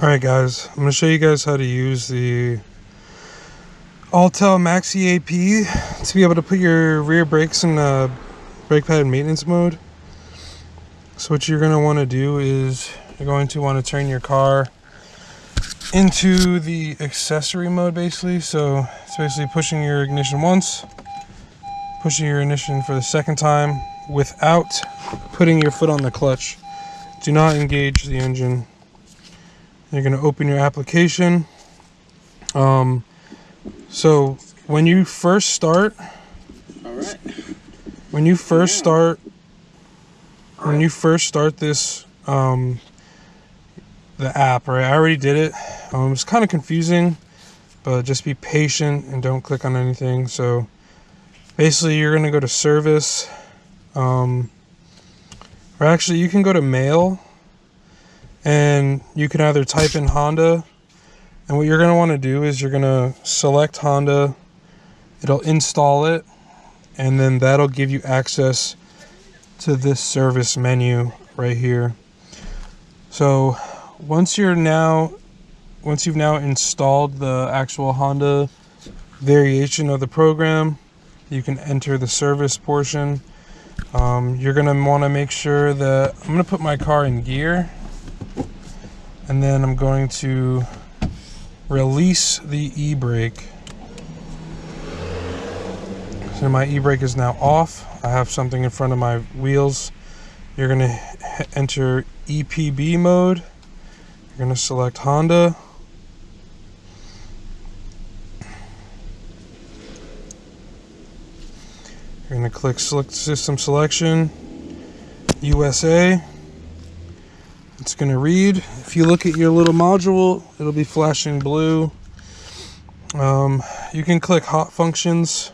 Alright guys, I'm going to show you guys how to use the Autel MaxiAP to be able to put your rear brakes in brake pad maintenance mode. So what you're going to want to do is you're going to want to turn your car into the accessory mode basically. So it's basically pushing your ignition once, pushing your ignition for the second time without putting your foot on the clutch. Do not engage the engine. You're going to open your application. So when you first start, when you first start this, the app, right? I already did it. It's kind of confusing, but just be patient and don't click on anything. So basically you're going to go to service, or actually you can go to mail. And you can either type in Honda, and what you're going to want to do is you're going to select Honda, it'll install it, and then that'll give you access to this service menu right here. So once you've now installed the actual Honda variation of the program, you can enter the service portion. You're going to want to make sure that I'm going to put my car in gear. And then I'm going to release the e-brake. So my e-brake is now off. I have something in front of my wheels. You're going to enter EPB mode. You're going to select Honda. You're going to click select system selection, USA. It's going to read. If you look at your little module, it'll be flashing blue. You can click hot functions.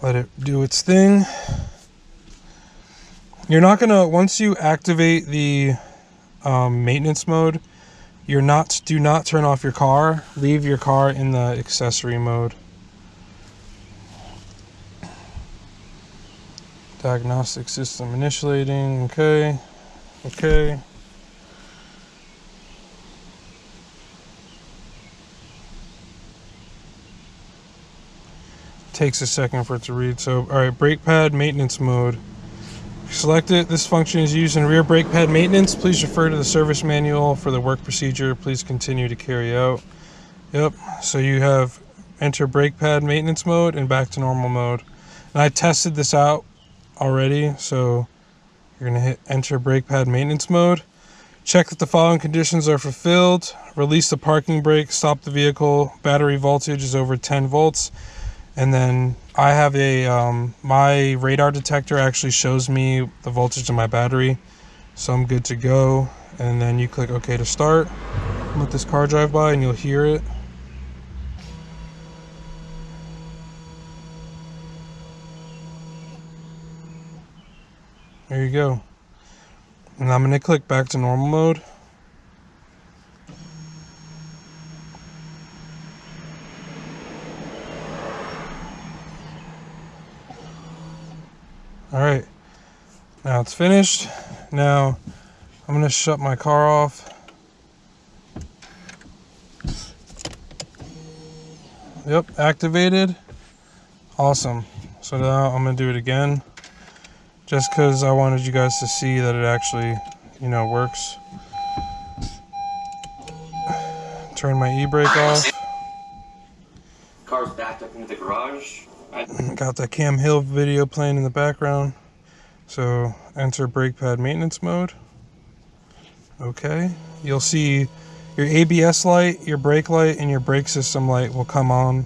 Let it do its thing. You're not going to, once you activate the maintenance mode, do not turn off your car. Leave your car in the accessory mode. Diagnostic system initiating. Okay. Takes a second for it to read. So, alright, brake pad maintenance mode. Select it. This function is used in rear brake pad maintenance. Please refer to the service manual for the work procedure. Please continue to carry out. Yep. So you have enter brake pad maintenance mode and back to normal mode. And I tested this out already. So you're going to hit enter brake pad maintenance mode. Check that the following conditions are fulfilled. Release the parking brake. Stop the vehicle. Battery voltage is over 10 volts. And then I have my radar detector actually shows me the voltage of my battery. So I'm good to go. And then you click OK to start. Let this car drive by and you'll hear it. There you go. And I'm going to click back to normal mode. Alright, now it's finished. Now I'm going to shut my car off. Yep, activated. Awesome. So now I'm going to do it again. Just because I wanted you guys to see that it actually, works. Turn my e-brake off. Car's backed up into the garage. Got that Cam Hill video playing in the background. So enter brake pad maintenance mode. Okay. You'll see your ABS light, your brake light, and your brake system light will come on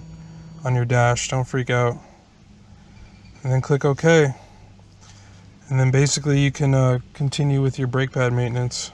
your dash. Don't freak out. And then click OK. And then basically you can continue with your brake pad maintenance.